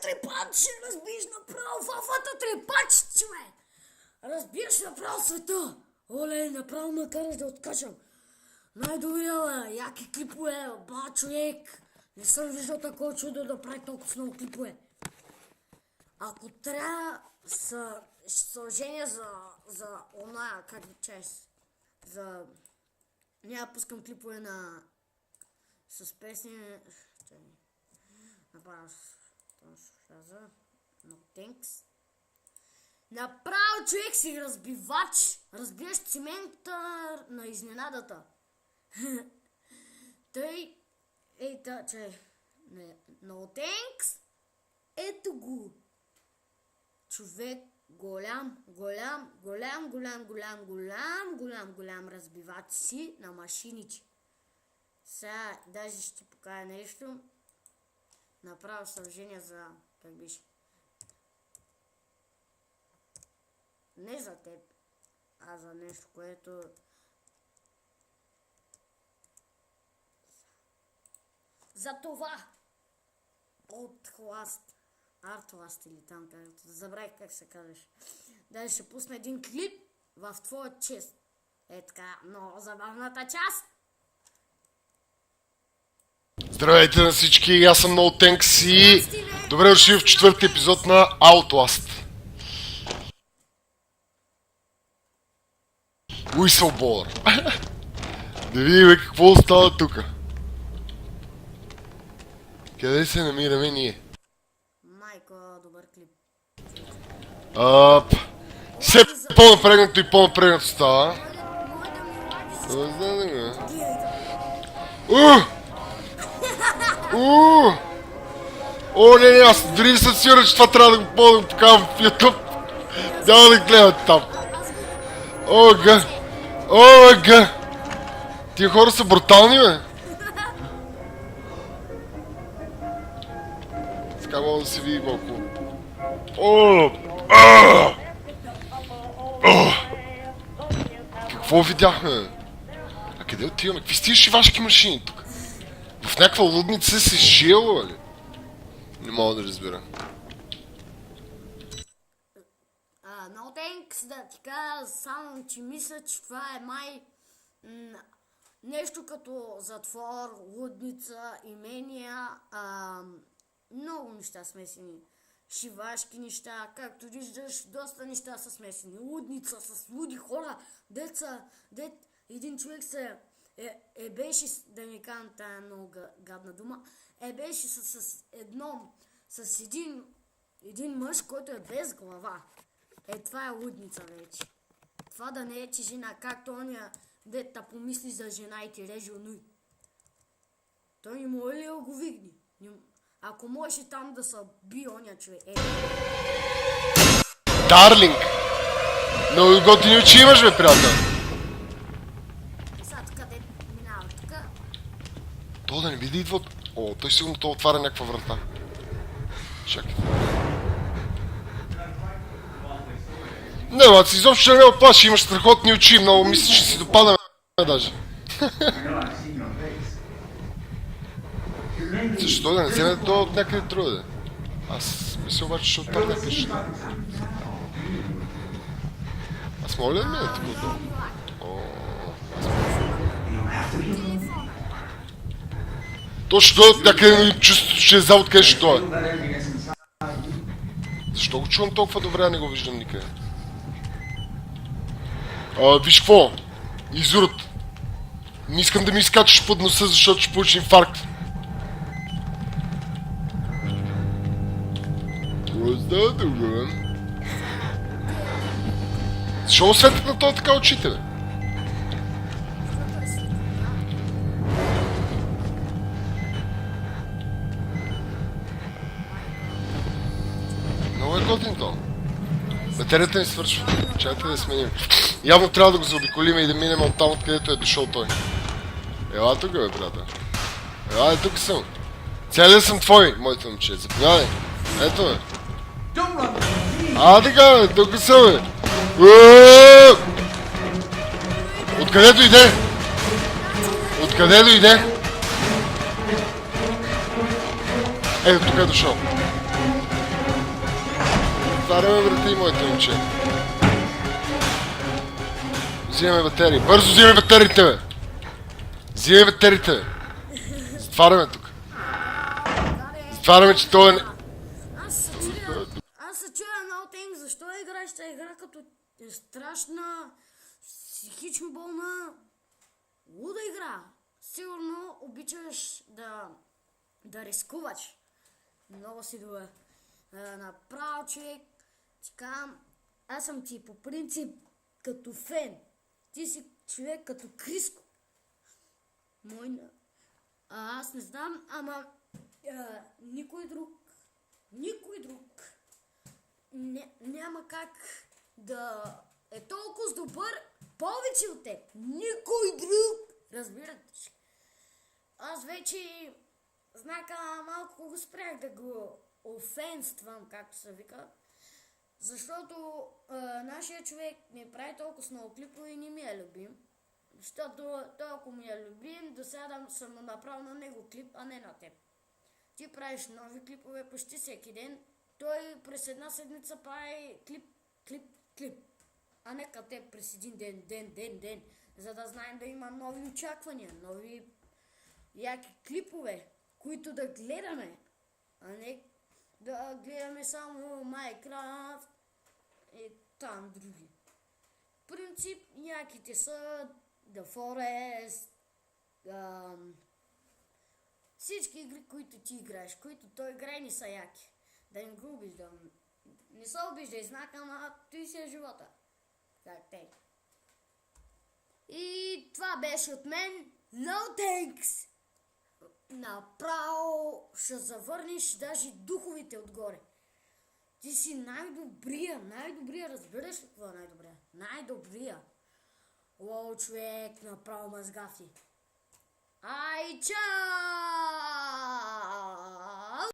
трепач, разбиеш направо фафата трепач, човек. Разбиеш направо света. Оле, направо ме караш да откачам. Най-добрия, яки клипове, ба, човек. Не съм виждал такова чудо да прави толкова много клипове. Ако трябва, ще се оженя за оная, как ви чест. Няма пускам клипове с песни. Направо No thanks. Направо човек си разбивач. Разбиваш цимента на изненадата. Тъй. Че. No thanks. Ето го. Човек голям разбивач си на машините. Сега даже ще ти покажа нещо. Направо съвжение за, как беше, не за теб, а за нещо, което за това от Last Artlast или там както, забравих как се казваш. Даже ще пусна един клип в твоя чест. Е така, много забавната част. Здравейте на всички, аз съм No Thanks и добре дошли в четвърти епизод на Outlast. Whistleblower. Да видим какво става тука. Къде се намираме ние? Майко, добър клип. Все по-напрегнато и по-напрегнато става. О, не, аз дори не съм сигурен, че това трябва да го покажам в YouTube. Няма да гледат там. Ога. Тия хора са брутални, бе. Така мога да се види малко. Какво видяхме? А къде отиваме? Какви сте шивашки машини тук? В някаква лудница се шиела, ли? Не мога да разбера. No thanks да ти кажа, само че мисля, че това е май нещо като затвор, лудница, имения, много неща смесени. Шивашки неща, както виждаш, доста неща са смесени. Лудница с луди хора, един човек се беше, да не кажам тая много гадна дума, беше с един мъж, който е без глава. Това е лудница вече. Това да не е, че жена, както оня дета помисли за жена и ти реже онуй. Той не може ли да го видни? Ако можеше там да са би оня човек. Дарлинг! Много готини очи имаш, бе, приятел! Сега къде минава тук? То да не види идва от... О, той сигурно то отваря някаква врата. Чакай. Не, аз изобщо не ме оплаши, имаш страхотни очи, много мисля, че си допадаме даже. Защо да не вземе то от някъде другаде? Аз мисля обаче, че отпадна къщата. Аз мога ли да мине тук отдолу? Точно някъде чувството, че е за откъде ще дойде. Защо го чувам толкова добре, а не го виждам никъде? Виж какво? Изурът. Не искам да ми изкачаш под носа, защото ще получи инфаркт. Става тук, бе? Защо осветят на това така очите, бе? Много е готин то. Батерията ни свършва. Чакайте да сменим. Явно трябва да го заобиколим и да минем от там, откъдето е дошъл той. Ела тук, бе, брата. Ела, тук съм. Целият съм твой, моите момче. Заповядай. Ето, бе. Така, бе, тук съм, бе. Откъде дойде? Откъде дойде? Ето, тук е дошъл. Затваряме врати, моите момче. Взимаме батерии. Бързо взимаме батериите, бе! Взимаме батериите, бе! Затваряме тук. Затваряме, че той е... Аз се чуя много тенг, защо играеш тази игра като е страшна, психично болна, луда игра. Сигурно обичаш да рискуваш. Много си добър. Направо, човек, ти казвам, аз съм ти по принцип като фен. Ти си човек като Криско. Аз не знам, ама никой друг няма как да е толкова добър повече от теб. Никой друг. Разбирате. Аз вече знака малко го спрях да го офенствам, както се вика. Защото нашия човек ми прави толкова много клипове и не ми е любим. Защото той, ако ми е любим, до сега съм му направил на него клип, а не на теб. Ти правиш нови клипове почти всеки ден. Той през една седмица прави клип. А не като теб през един ден. За да знаем да има нови очаквания, нови яки клипове, които да гледаме. А не да гледаме само Майнкрафт и там други. В принцип, яките са The Forest, всички игри, които ти играеш, които той играе, не са яки. Да не го обиждам. Не се обиждай, знака, ама той си е живота. Как те. И това беше от мен. No thanks! Направо ще завърнеш даже духовите отгоре. Ти си най-добрия, разбираш ли какво е най-добрия? Най-добрия. Лоу, човек, направо мазгафи. Ай, чао!